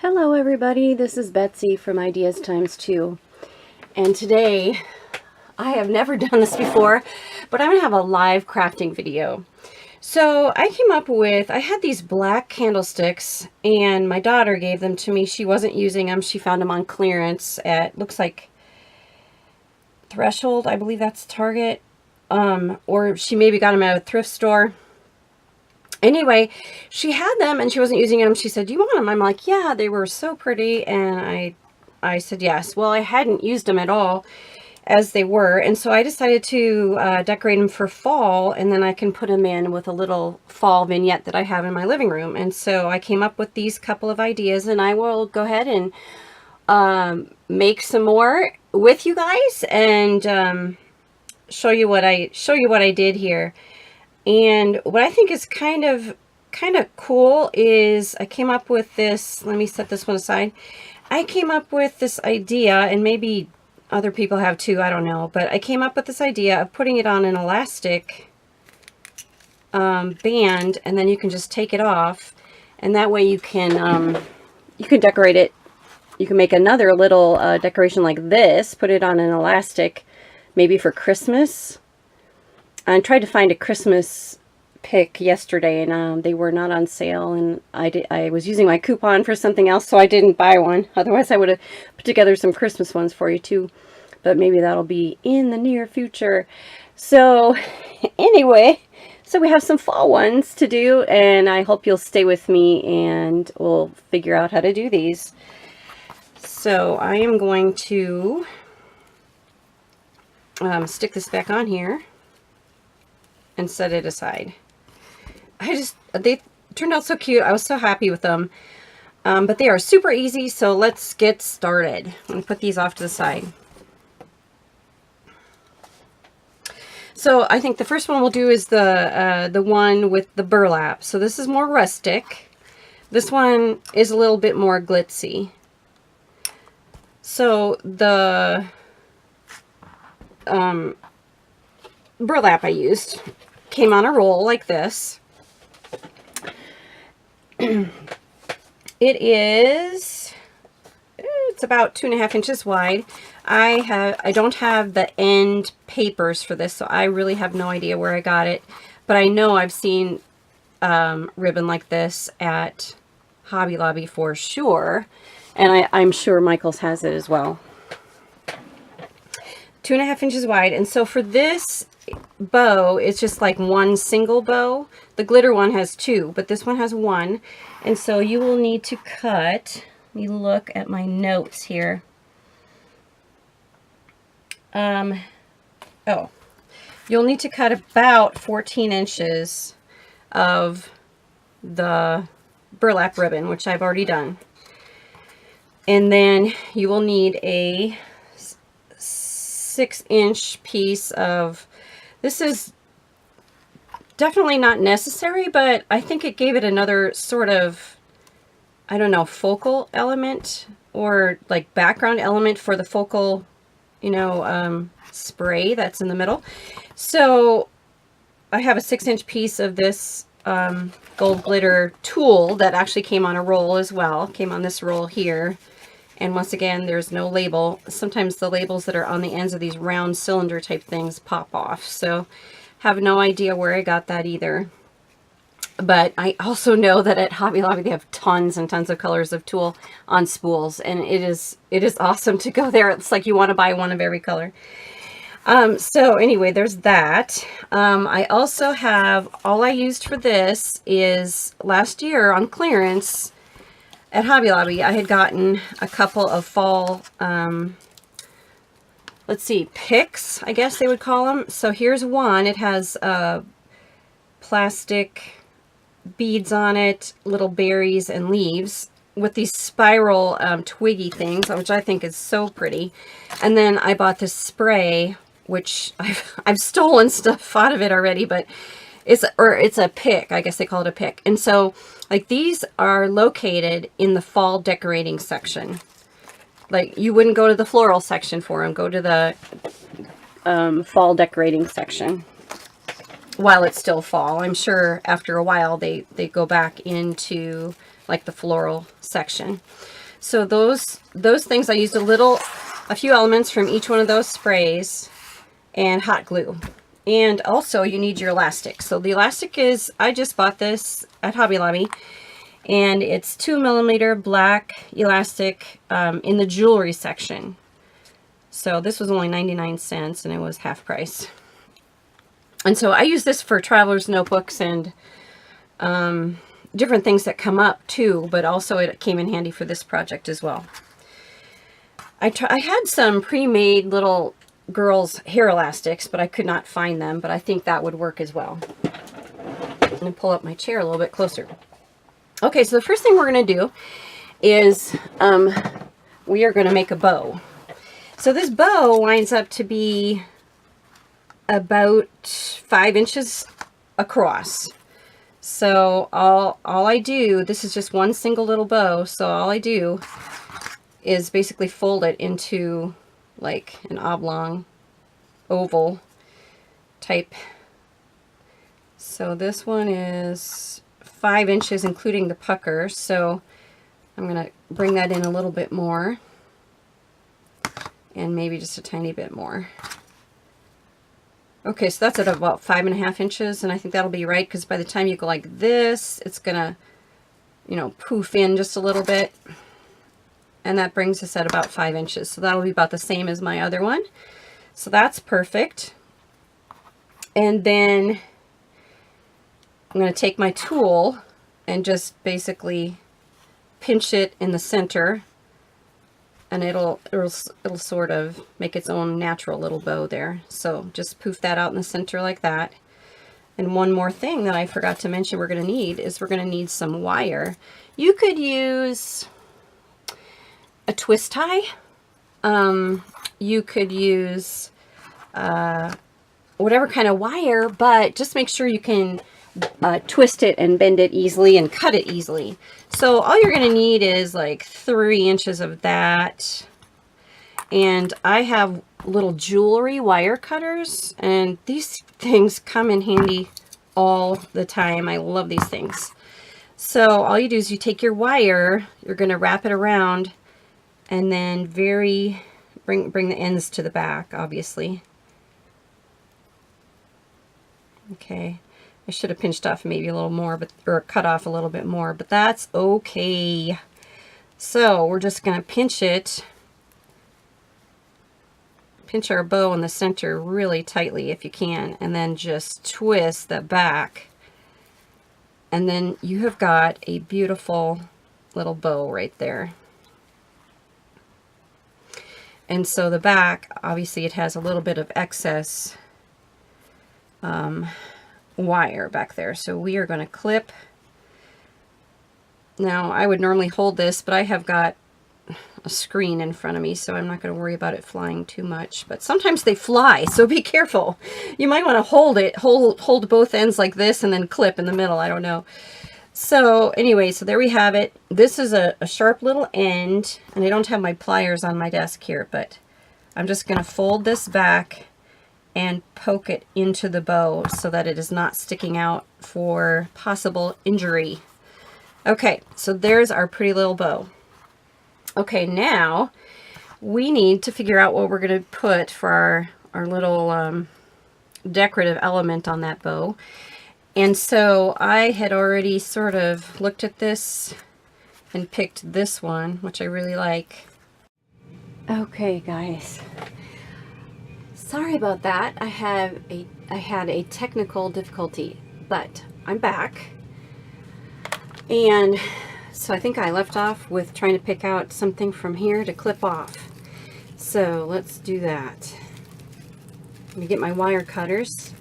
Hello everybody, this is Betsy from Ideas Times 2, and today I have never done this before, but I'm going to have a live crafting video. So I came up with, I had these black candlesticks and my daughter gave them to me. She wasn't using them, she found them on clearance at, looks like Threshold, I believe that's Target, or she maybe got them at a thrift store. Anyway, she had them and she wasn't using them. She said, "Do you want them?" I'm like, "Yeah, they were so pretty." And I said, "Yes." Well, I hadn't used them at all as they were. And so I decided to decorate them for fall, and then I can put them in with a little fall vignette that I have in my living room. And so I came up with these couple of ideas, and I will go ahead and make some more with you guys and show you what I did here. And what I think is kind of cool is I came up with this, let me set this one aside. I came up with this idea, and maybe other people have too, I don't know, but I came up with this idea of putting it on an elastic band, and then you can just take it off, and that way you can decorate it. You can make another little decoration like this, put it on an elastic, maybe for Christmas. I tried to find a Christmas pick yesterday, and they were not on sale, and I was using my coupon for something else, so I didn't buy one. Otherwise I would have put together some Christmas ones for you too, but maybe that'll be in the near future. So anyway, so we have some fall ones to do, and I hope you'll stay with me and we'll figure out how to do these. So I am going to stick this back on here and set it aside. They turned out so cute. I was so happy with them. But they are super easy, so let's get started. I'm going to put these off to the side. So I think the first one we'll do is the one with the burlap. So this is more rustic. This one is a little bit more glitzy. So the burlap I used came on a roll like this. It's about 2.5 inches wide. I don't have the end papers for this, so I really have no idea where I got it, but I know I've seen ribbon like this at Hobby Lobby for sure, and I'm sure Michael's has it as well. 2.5 inches wide. And so for this bow, it's just like one single bow. The glitter one has two, but this one has one. And so you will need to cut, let me look at my notes here. You'll need to cut about 14 inches of the burlap ribbon, which I've already done. And then you will need a 6-inch piece of, this is definitely not necessary, but I think it gave it another sort of, I don't know, focal element or like background element for the focal, spray that's in the middle. So I have a 6-inch piece of this gold glitter tulle that actually came on a roll as well, came on this roll here. And once again, there's no label. Sometimes the labels that are on the ends of these round cylinder type things pop off. So have no idea where I got that either. But I also know that at Hobby Lobby they have tons and tons of colors of tulle on spools. And it is awesome to go there. It's like you want to buy one of every color. So anyway, there's that. I also have, all I used for this is last year on clearance at Hobby Lobby, I had gotten a couple of fall, let's see, picks, I guess they would call them. So here's one. It has plastic beads on it, little berries and leaves with these spiral twiggy things, which I think is so pretty. And then I bought this spray, which I've stolen stuff out of it already, but it's a pick. I guess they call it a pick. And so like these are located in the fall decorating section. Like you wouldn't go to the floral section for them. Go to the fall decorating section while it's still fall. I'm sure after a while they go back into like the floral section. So those things, I used a few elements from each one of those sprays and hot glue. And also you need your elastic. So the elastic is, I just bought this at Hobby Lobby, and it's 2mm black elastic in the jewelry section. So this was only 99 cents and it was half price. And so I use this for traveler's notebooks and different things that come up too, but also it came in handy for this project as well. I had some pre-made little girls hair elastics, but I could not find them, but I think that would work as well. I'm going to pull up my chair a little bit closer. Okay, so the first thing we're going to do is we are going to make a bow. So this bow winds up to be about 5 inches across. So all I do, this is just one single little bow, so all I do is basically fold it into like an oblong oval type. So this one is 5 inches including the pucker, so I'm going to bring that in a little bit more and maybe just a tiny bit more. Okay, so that's at about 5.5 inches, and I think that'll be right, because by the time you go like this, it's gonna, you know, poof in just a little bit, and that brings us at about 5 inches. So that'll be about the same as my other one. So that's perfect. And then I'm going to take my tool and just basically pinch it in the center, and it'll sort of make its own natural little bow there. So just poof that out in the center like that. And one more thing that I forgot to mention we're going to need is we're going to need some wire. You could use a twist tie. You could use whatever kind of wire, but just make sure you can twist it and bend it easily and cut it easily. So all you're going to need is like 3 inches of that. And I have little jewelry wire cutters, and these things come in handy all the time. I love these things. So all you do is you take your wire, you're going to wrap it around, and then bring the ends to the back, obviously. Okay. I should have pinched off maybe a little more, or cut off a little bit more, but that's okay. So we're just going to pinch our bow in the center really tightly if you can, and then just twist the back. And then you have got a beautiful little bow right there. And so the back, obviously it has a little bit of excess wire back there. So we are going to clip. Now I would normally hold this, but I have got a screen in front of me, so I'm not going to worry about it flying too much. But sometimes they fly, so be careful. You might want to hold both ends like this and then clip in the middle. I don't know. So anyway, so there we have it. This is a sharp little end, and I don't have my pliers on my desk here, but I'm just going to fold this back and poke it into the bow so that it is not sticking out for possible injury. Okay, so there's our pretty little bow. Okay, now we need to figure out what we're going to put for our little decorative element on that bow. And so I had already sort of looked at this and picked this one, which I really like. Okay, guys. Sorry about that. I had a technical difficulty, but I'm back. And so I think I left off with trying to pick out something from here to clip off. So let's do that. Let me get my wire cutters.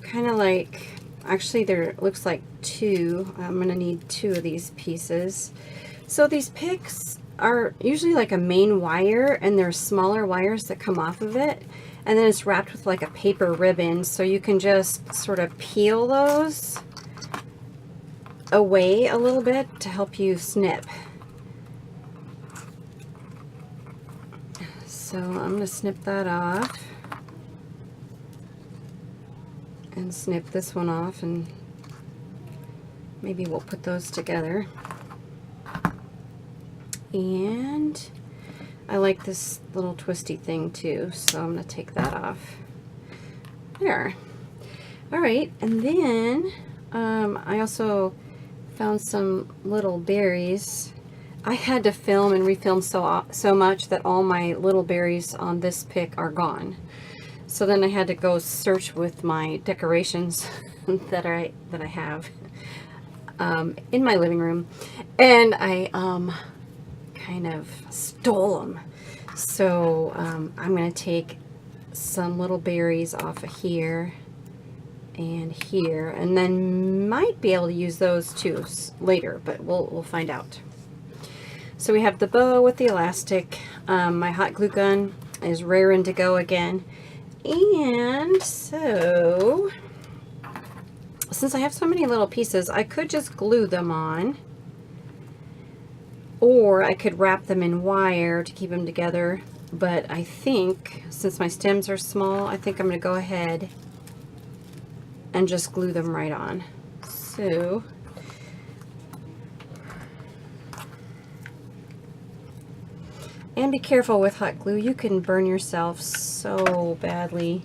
Kind of like, actually there looks like 2. I'm going to need 2 of these pieces. So these picks are usually like a main wire, and there's smaller wires that come off of it. And then it's wrapped with like a paper ribbon, so you can just sort of peel those away a little bit to help you snip. So I'm going to snip that off and snip this one off, and maybe we'll put those together. And I like this little twisty thing too, so I'm going to take that off. There. All right, and then I also found some little berries. I had to film and refilm so much that all my little berries on this pick are gone. So then I had to go search with my decorations that I have in my living room, and I kind of stole them. So I'm going to take some little berries off of here and here, and then might be able to use those too later, but we'll find out. So we have the bow with the elastic. My hot glue gun is raring to go again. And so, since I have so many little pieces, I could just glue them on, or I could wrap them in wire to keep them together. But I think, since my stems are small, I think I'm going to go ahead and just glue them right on. So, and be careful with hot glue. You can burn yourself so badly,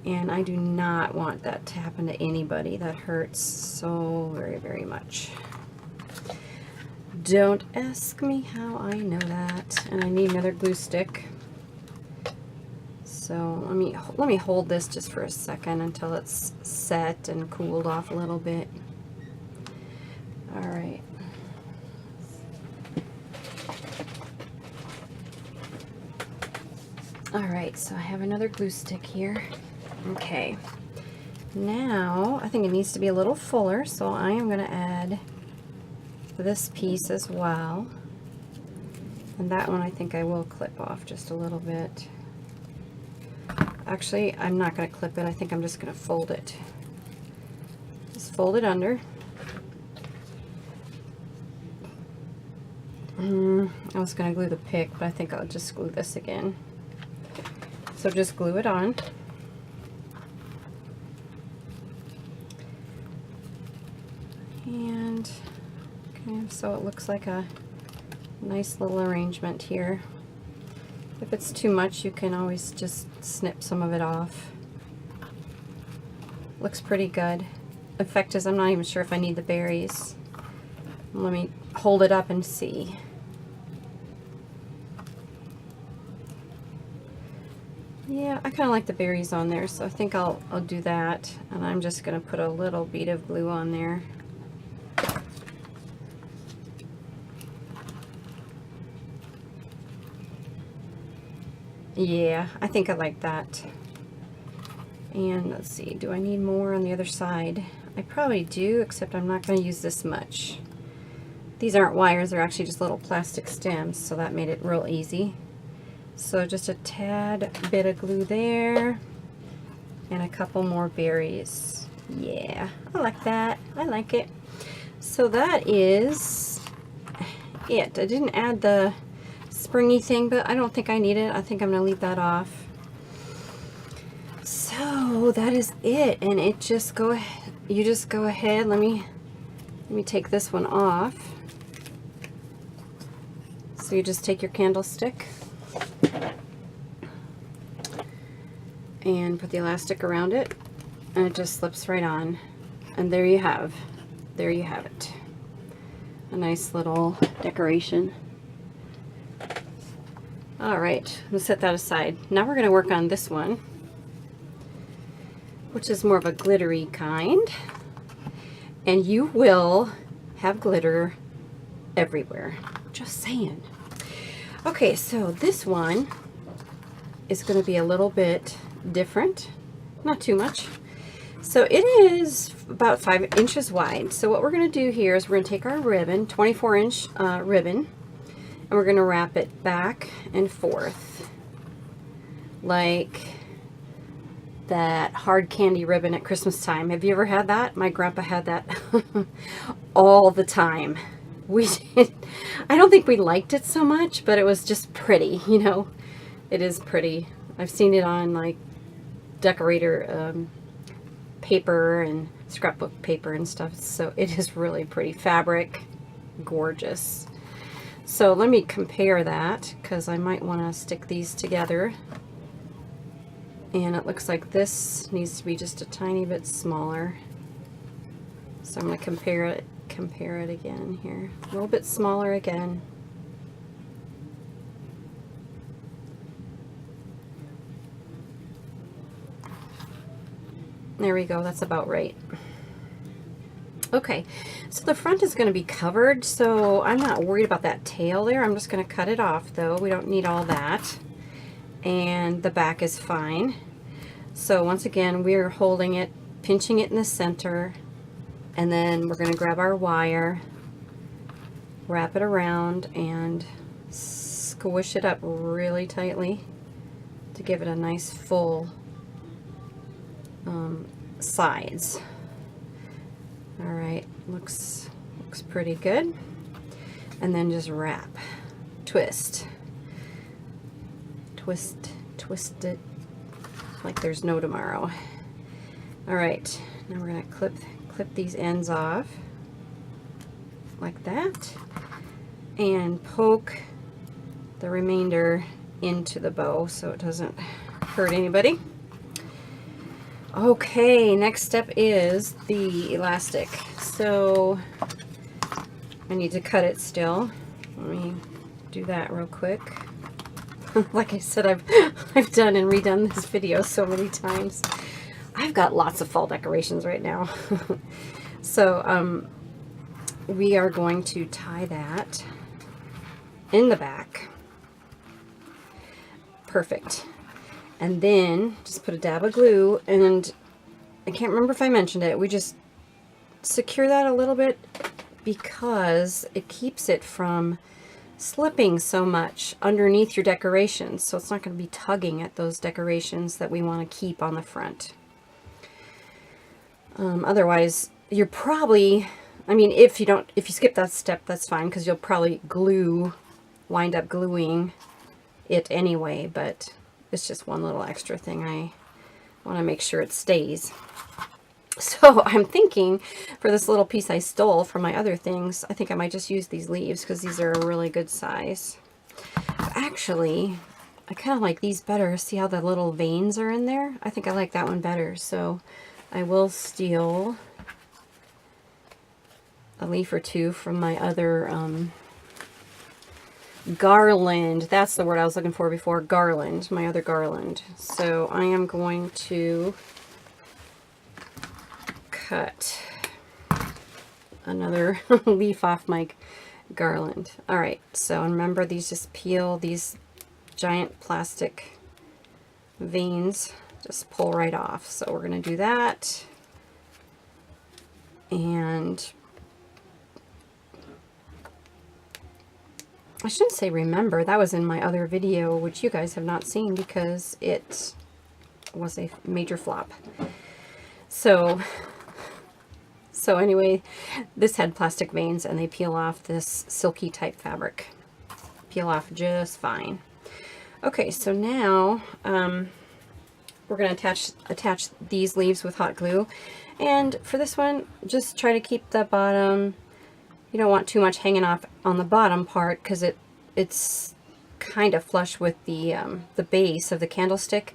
and I do not want that to happen to anybody. That hurts so very, very much. Don't ask me how I know that. And I need another glue stick. So let me hold this just for a second until it's set and cooled off a little bit. All right. All right, so I have another glue stick here. Okay. Now, I think it needs to be a little fuller, so I am going to add this piece as well. And that one I think I will clip off just a little bit. Actually, I'm not going to clip it. I think I'm just going to fold it. Just fold it under. I was going to glue the pick, but I think I'll just glue this again. So just glue it on. And okay, so it looks like a nice little arrangement here. If it's too much, you can always just snip some of it off. Looks pretty good. The fact is, I'm not even sure if I need the berries. Let me hold it up and see. Yeah, I kind of like the berries on there, so I think I'll do that. And I'm just going to put a little bead of glue on there. Yeah, I think I like that. And let's see, do I need more on the other side? I probably do, except I'm not going to use this much. These aren't wires, they're actually just little plastic stems, so that made it real easy. So just a tad bit of glue there, and a couple more berries. Yeah, I like that. I like it. So that is it. I didn't add the springy thing, but I don't think I need it. I think I'm going to leave that off. So that is it, and it just go ahead. You just go ahead. Let me take this one off. So you just take your candlestick and put the elastic around it, and it just slips right on, and there you have it, a nice little decoration. All right, we'll set that aside. Now we're going to work on this one, which is more of a glittery kind, and you will have glitter everywhere, just saying. Okay, so this one is going to be a little bit different, not too much. So it is about 5 inches wide. So what we're going to do here is we're going to take our ribbon, 24-inch ribbon, and we're going to wrap it back and forth like that hard candy ribbon at Christmas time. Have you ever had that? My grandpa had that all the time. I don't think we liked it so much, but it was just pretty, you know. It is pretty. I've seen it on like decorator paper and scrapbook paper and stuff, so it is really pretty fabric, gorgeous. So let me compare that, because I might want to stick these together. And it looks like this needs to be just a tiny bit smaller. So I'm going to compare it again here. A little bit smaller again. There we go, that's about right. Okay, so the front is going to be covered, so I'm not worried about that tail there. I'm just going to cut it off though. We don't need all that. And the back is fine. So once again, we're holding it, pinching it in the center, and then we're going to grab our wire, wrap it around, and squish it up really tightly to give it a nice full sides. All right, looks pretty good. And then just wrap, twist it like there's no tomorrow. All right, now we're gonna clip these ends off like that and poke the remainder into the bow so it doesn't hurt anybody. Okay, next step is the elastic. So I need to cut it still. Let me do that real quick. Like I said, I've done and redone this video so many times. I've got lots of fall decorations right now. So we are going to tie that in the back. Perfect. And then just put a dab of glue, and I can't remember if I mentioned it, we just secure that a little bit because it keeps it from slipping so much underneath your decorations, so it's not going to be tugging at those decorations that we want to keep on the front. Otherwise, you're probably, I mean, if you skip that step, that's fine, because you'll probably wind up gluing it anyway, but it's just one little extra thing. I want to make sure it stays. So I'm thinking for this little piece I stole from my other things, I think I might just use these leaves because these are a really good size. Actually, I kind of like these better. See how the little veins are in there? I think I like that one better. So I will steal a leaf or two from my other garland. That's the word I was looking for before. Garland. My other garland. So I am going to cut another leaf off my garland. Alright, so remember, these just peel, these giant plastic veins just pull right off. So we're going to do that. And I shouldn't say remember, that was in my other video, which you guys have not seen because it was a major flop. So anyway, this had plastic veins and they peel off this silky type fabric. Peel off just fine. Okay, so now we're going to attach these leaves with hot glue. And for this one, just try to keep the bottom, you don't want too much hanging off on the bottom part because it's kind of flush with the base of the candlestick.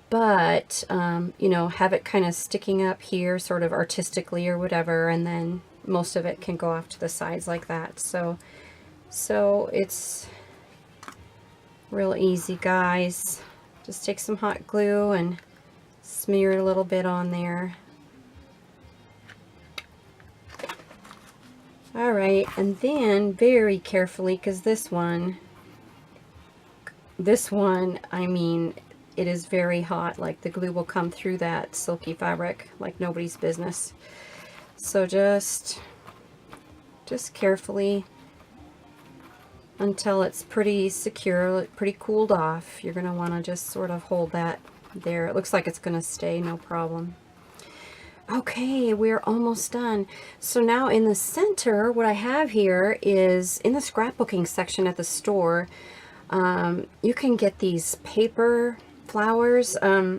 But, you know, have it kind of sticking up here sort of artistically or whatever, and then most of it can go off to the sides like that. So it's real easy, guys. Just take some hot glue and smear a little bit on there. Alright, and then very carefully, because this one, I mean, it is very hot. Like, the glue will come through that silky fabric like nobody's business. So just carefully until it's pretty secure, pretty cooled off. You're going to want to just sort of hold that there. It looks like it's going to stay, no problem. Okay, we're almost done. So now in the center, what I have here is in the scrapbooking section at the store, you can get these paper flowers.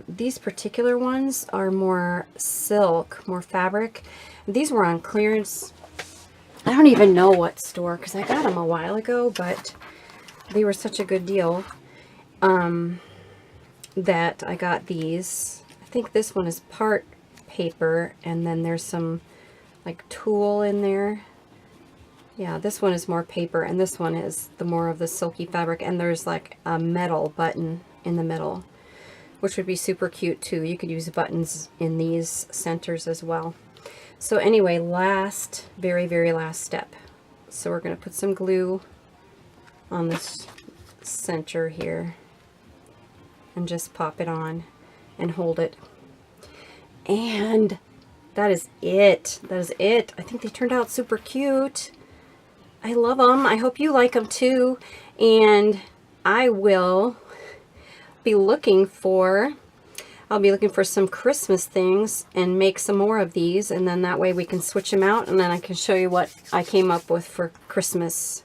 These particular ones are more silk, more fabric. These were on clearance. I don't even know what store, because I got them a while ago, but they were such a good deal that I got these. I think this one is part paper, and then there's some like tulle in there. Yeah, this one is more paper, and this one is the more of the silky fabric, and there's like a metal button in the middle, which would be super cute too. You could use buttons in these centers as well. So anyway, last, very, very last step. So we're going to put some glue on this center here and just pop it on and hold it. And that is it. That is it. I think they turned out super cute. I love them. I hope you like them too. And I will be looking for, I'll be looking for some Christmas things and make some more of these, and then that way we can switch them out, and then I can show you what I came up with for Christmas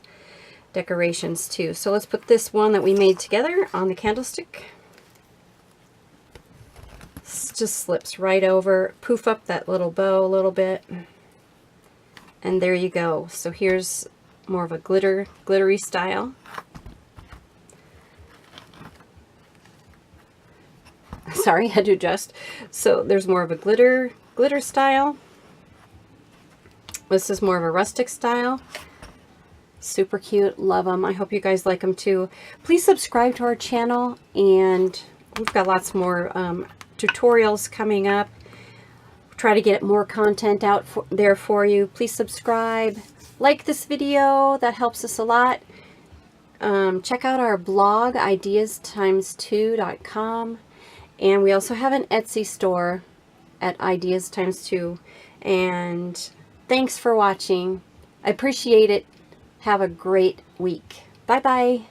decorations too. So let's put this one that we made together on the candlestick. This just slips right over, poof up that little bow a little bit, and there you go. So here's more of a glittery style. Sorry, I had to adjust. So there's more of a glitter style. This is more of a rustic style. Super cute. Love them. I hope you guys like them too. Please subscribe to our channel, and we've got lots more tutorials coming up. Try to get more content out there for you. Please subscribe. Like this video. That helps us a lot. Check out our blog, ideas2.com. And we also have an Etsy store at Ideas Times 2. And thanks for watching. I appreciate it. Have a great week. Bye-bye.